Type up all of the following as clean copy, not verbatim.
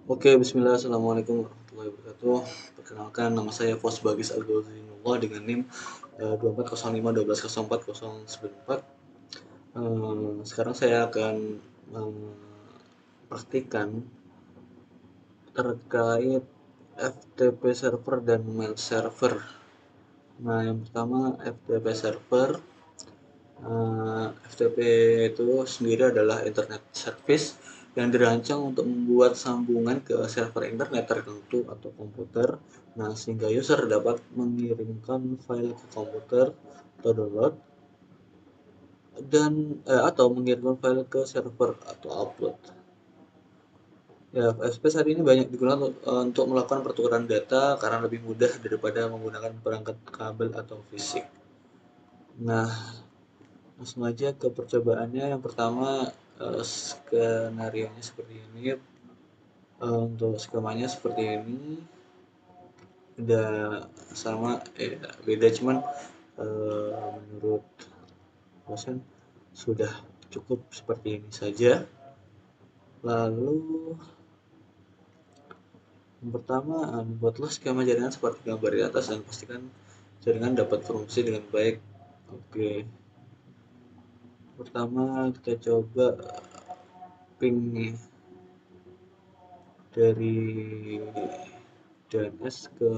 Oke, bismillah, assalamualaikum warahmatullahi wabarakatuh. Perkenalkan, nama saya Fos Bagis Algozinullah dengan NIM 2405120404. Sekarang saya akan mempraktikkan terkait FTP server dan mail server. Nah, yang pertama FTP server. FTP itu sendiri adalah internet service yang dirancang untuk membuat sambungan ke server internet tertentu atau komputer. Nah, sehingga user dapat mengirimkan file ke komputer atau download atau mengirimkan file ke server atau upload. Ya, FTP saat ini banyak digunakan untuk melakukan pertukaran data karena lebih mudah daripada menggunakan perangkat kabel atau fisik. Nah, langsung aja ke percobaannya. Yang pertama, skenario-nya seperti ini. Untuk skemanya seperti ini. Udah sama, beda cuman menurut dosen sudah cukup seperti ini saja. Lalu yang pertama, buatlah skema jaringan seperti gambar di atas dan pastikan jaringan dapat fungsi dengan baik. Oke, pertama kita coba ping nih dari DNS ke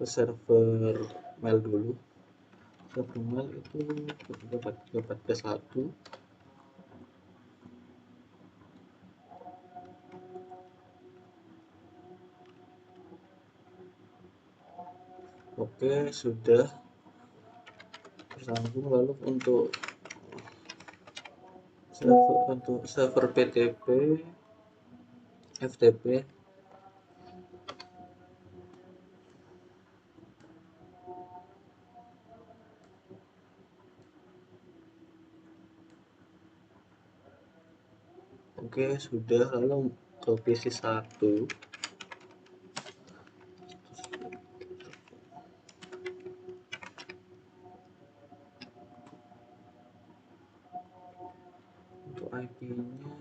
server mail dulu. Server mail itu 3.14.1. Oke, sudah tersambung. Lalu untuk server PTP FTP, oke sudah. Lalu ke PC1, untuk IP-nya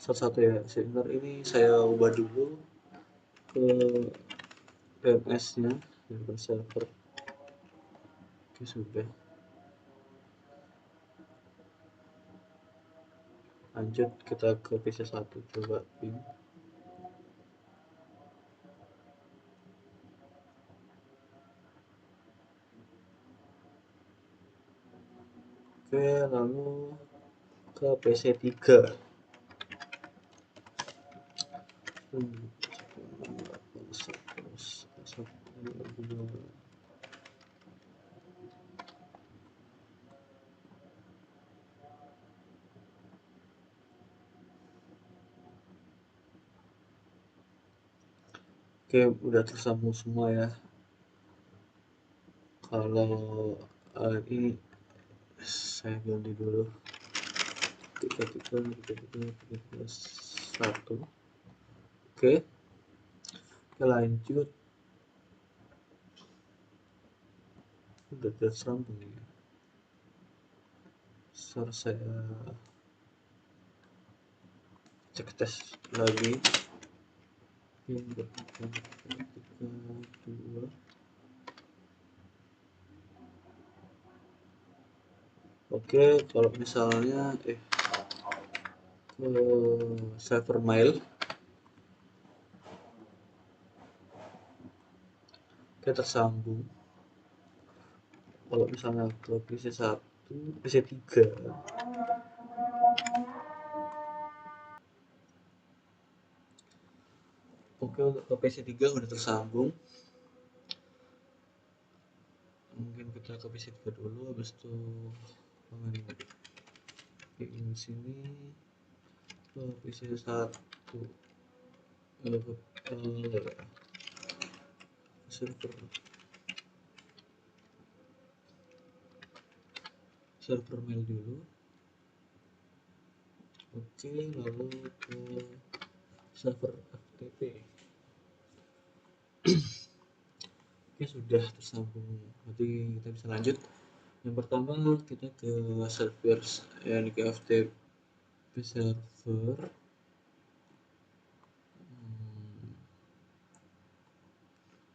satu ya. Sebentar, ini saya ubah dulu ke DNS-nya dan server. Oke, sudah. Lanjut kita ke PC1, coba ping. Oke, lalu ke PC3. Oke, udah tersambung semua ya. Kalau ini saya ganti dulu 1. Oke, kita lanjut. Udah tersambung ya. Saya cek tes lagi. Yang 2. Oke, kalau misalnya ke server mail, kita tersambung. Kalau misalnya ke PC1, PC3, oke, untuk ke PC3 udah tersambung. Mungkin kita ke PC3 dulu, habis itu ini sini ke PC1, server mail dulu. Oke, lalu ke server FTP. Oke, sudah tersambung. Nanti kita bisa lanjut. Yang pertama kita ke server, ya, ke FTP server.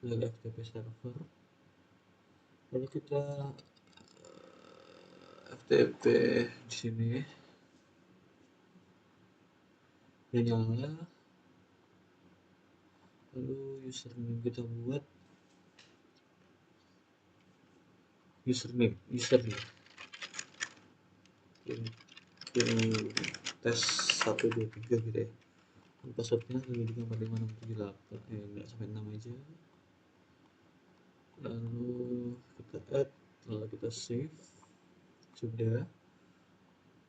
Dari FTP server, lalu kita FTP di sini dia nyala, lalu username kita buat username ini tes 123 gitu ya. Passwordnya 123456778 enggak sampai 6 aja, lalu kita add, lalu kita save, sudah.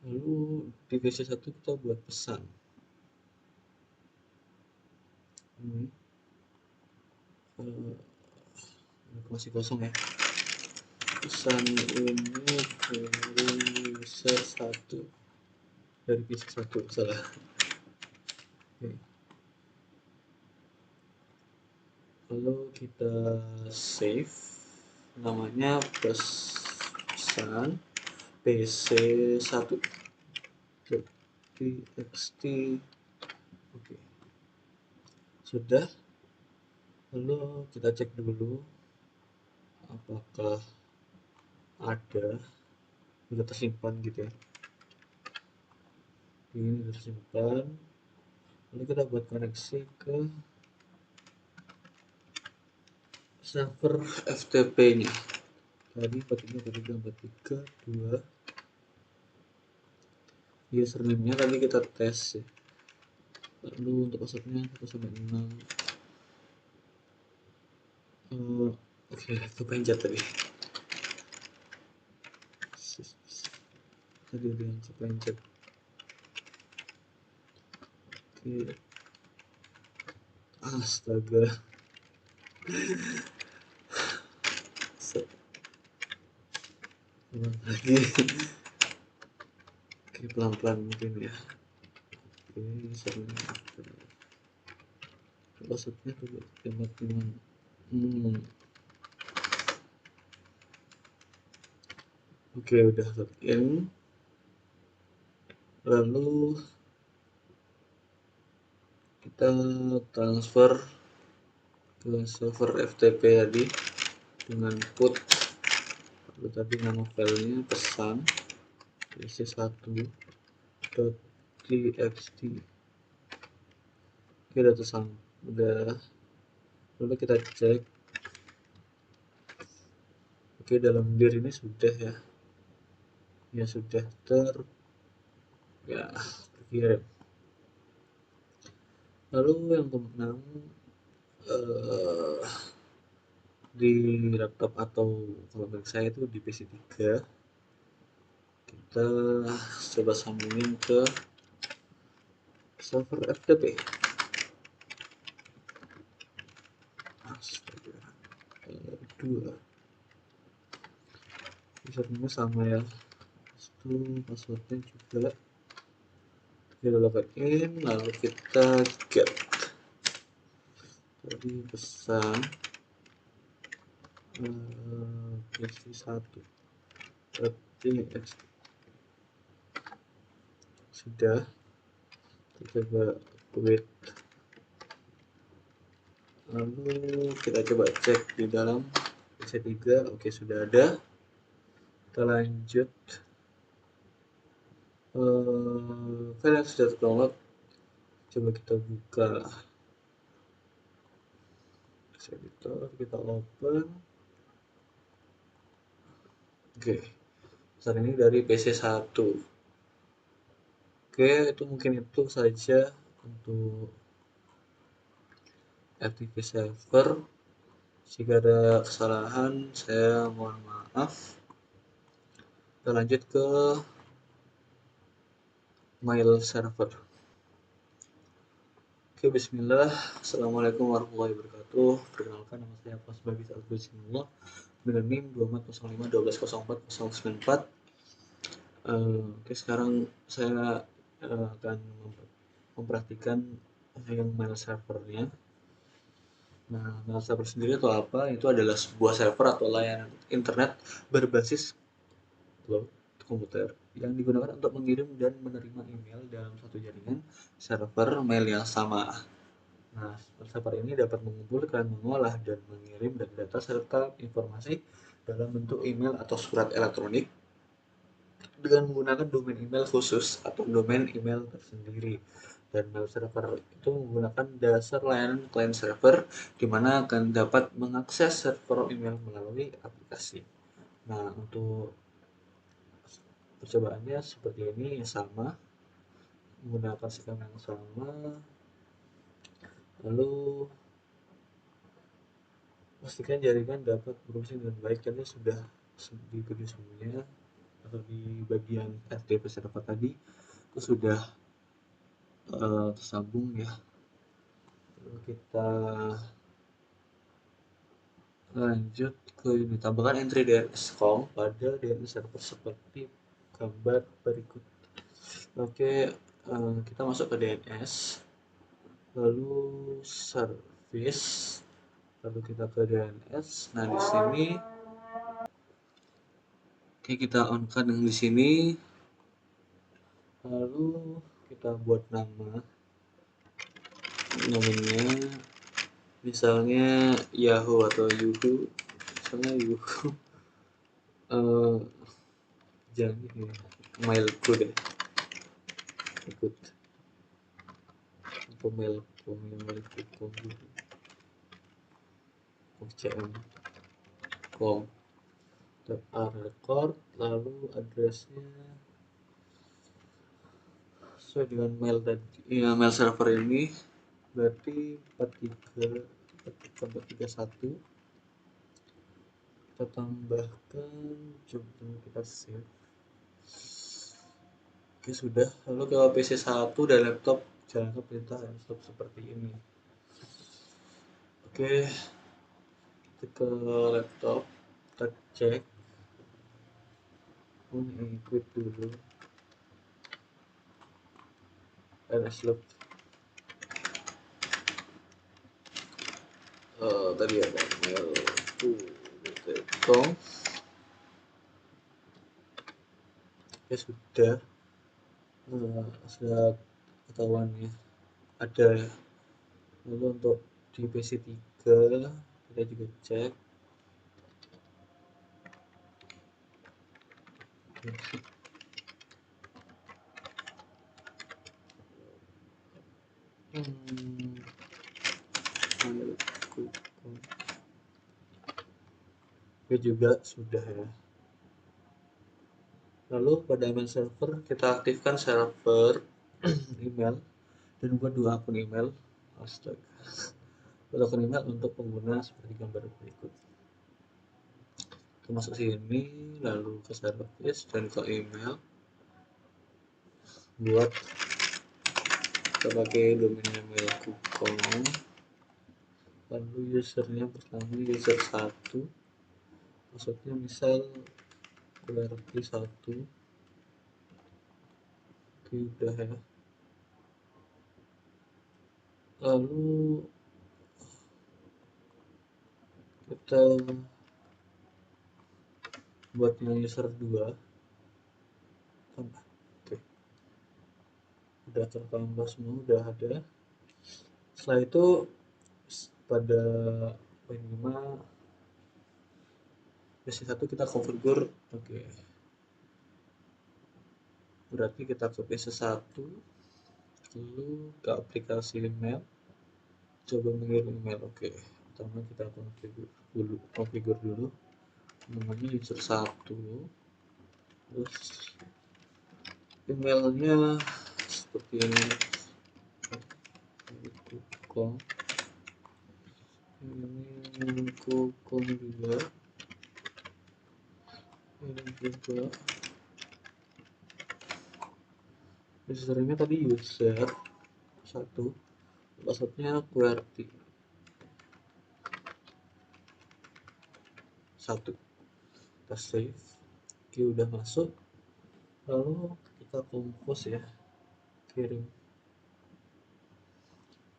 Lalu di versi 1 kita buat pesan ini masih kosong ya. Pesan ini dari user 1, dari PC 1, salah. Oke. Lalu kita save, namanya pesan PC1 txt. Oke, sudah. Lalu kita cek dulu apakah ada, sudah tersimpan gitu ya. Ini sudah tersimpan. Lalu kita buat koneksi ke server FTP nya. Tadi 434342. Username nya tadi kita tes ya. Lalu untuk passwordnya 1 sampai 6. Oke, kepencet tadi. Tadi ada yang kepencet. Oke. Astaga. Lagi. Oke, pelan-pelan mungkin ya. Oke, passwordnya coba tembak gimana. Oke, udah login. Lalu kita transfer ke server FTP tadi dengan put. Lalu tadi nama filenya pesan pc1.txt. Oke, udah tersambung, udah. Lalu kita cek. Oke, dalam dir ini sudah ya sudah terkirim. Lalu yang keenam, di laptop atau kalau milik saya itu di PC 3, kita coba sambungin ke server FTP. Astaga, 2 username sama ya, itu passwordnya juga. Kita login, lalu kita get tadi pesan PC1 txt. Sudah. Kita coba quit, lalu kita coba cek di dalam PC3. Oke, sudah ada. Kita lanjut. File yang sudah terdownload coba kita buka editor, kita open. Oke, saat ini dari PC1. Oke, itu mungkin itu saja untuk FTP server. Jika ada kesalahan, saya mohon maaf. Kita lanjut ke mail server. Oke, bismillah. Assalamualaikum warahmatullahi wabarakatuh. Perkenalkan, nama saya Fas Bagis Al-Bismillah dengan NIM 2405120404. Oke, sekarang saya akan memperhatikan yang mail servernya. Nah, mail server sendiri itu apa? Itu adalah sebuah server atau layanan internet berbasis cloud komputer yang digunakan untuk mengirim dan menerima email dalam satu jaringan server mail yang sama. Nah, server ini dapat mengumpulkan, mengolah, dan mengirim data serta informasi dalam bentuk email atau surat elektronik dengan menggunakan domain email khusus atau domain email tersendiri. Dan mail server itu menggunakan dasar layanan client server, di mana akan dapat mengakses server email melalui aplikasi. Nah, untuk percobaannya seperti ini, sama, menggunakan skema yang sama, lalu pastikan jaringan dapat berfungsi dengan baik. Karena sudah di video sebelumnya atau di bagian FTP server tadi itu sudah tersambung ya. Lalu kita lanjut ke ini, tambahkan entry DNS.com pada DNS server seperti gambar berikut. Oke, kita masuk ke DNS, lalu service, lalu kita ke DNS. Nah, di sini oke, kita on kan yang di sini, lalu kita buat namanya misalnya Yahoo atau Yuhu, misalnya Yuhu, jangan ini mailku deh, ikut mailku .com record, lalu addressnya sesuai dengan mail tadi ya, mail server ini berarti 4341. Kita tambahkan, coba kita save. Oke, sudah. Lalu ke PC1 dan laptop, jalankan perintah laptop seperti ini. Oke, kita ke laptop, kita cek, quit dulu nslog. Tadi ada mail.com. Ya sudah, sudah ketahuan ya, ada ya. Lalu untuk di PC3 kita juga cek. Oke, juga sudah ya. Lalu pada email server kita aktifkan server email dan buat 2 akun email. Astaga. Akun email untuk pengguna seperti gambar berikut. Kita masuk sini, lalu ke service dan ke email. Buat kita pakai domain email.com. Lalu usernya pertama user 1, maksudnya misal berarti 1. Oke, udah ya. Lalu kita buat yang user 2 tambah. Oke, udah tertambah semua, udah ada. Setelah itu pada minimal PC1 kita configure. Oke, berarti kita ke PC1, lalu ke aplikasi email, coba mengirim email. Oke, pertama kita configure dulu namanya user 1, terus emailnya seperti ini, kukom juga, ini juga usernya tadi user 1, passwordnya QWERTY 1. Kita save. Oke, udah masuk. Lalu kita compose ya, kirim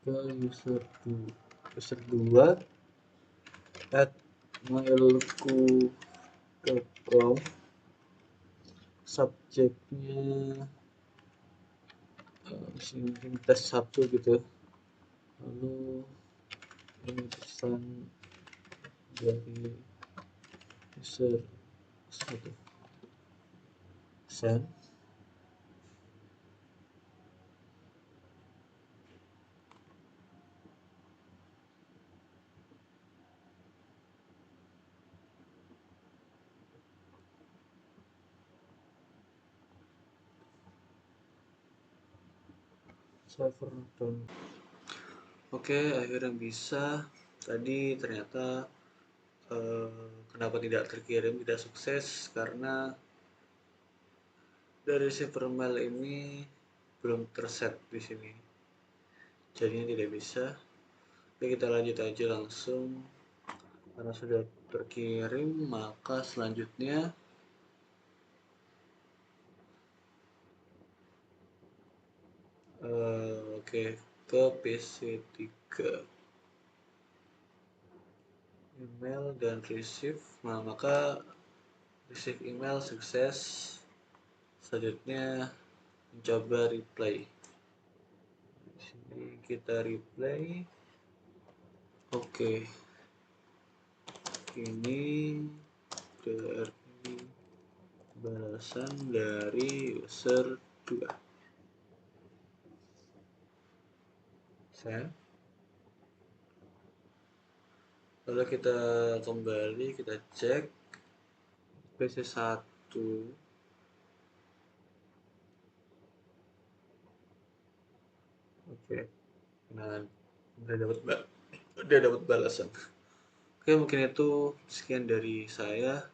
ke user 2 at mailku.com. subjeknya mungkin tes 1 gitu, lalu ini pesan dari user 1 send. Server down. Oke, akhirnya bisa. Tadi ternyata kenapa tidak terkirim, tidak sukses karena dari server mail ini belum terset di sini, jadinya tidak bisa. Oke, kita lanjut aja langsung. Karena sudah terkirim, maka selanjutnya oke, ke PC3 email dan receive. Nah, maka receive email sukses. Selanjutnya mencoba reply. Di sini kita reply. Oke, ini dari balasan dari user 2. Send. Lalu kita kembali, kita cek PC1. Oke, nah udah dapat balasan. Oke, mungkin itu sekian dari saya.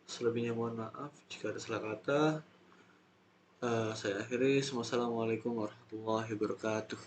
Selebihnya mohon maaf jika ada salah kata. Saya akhiri. Wassalamualaikum warahmatullahi wabarakatuh.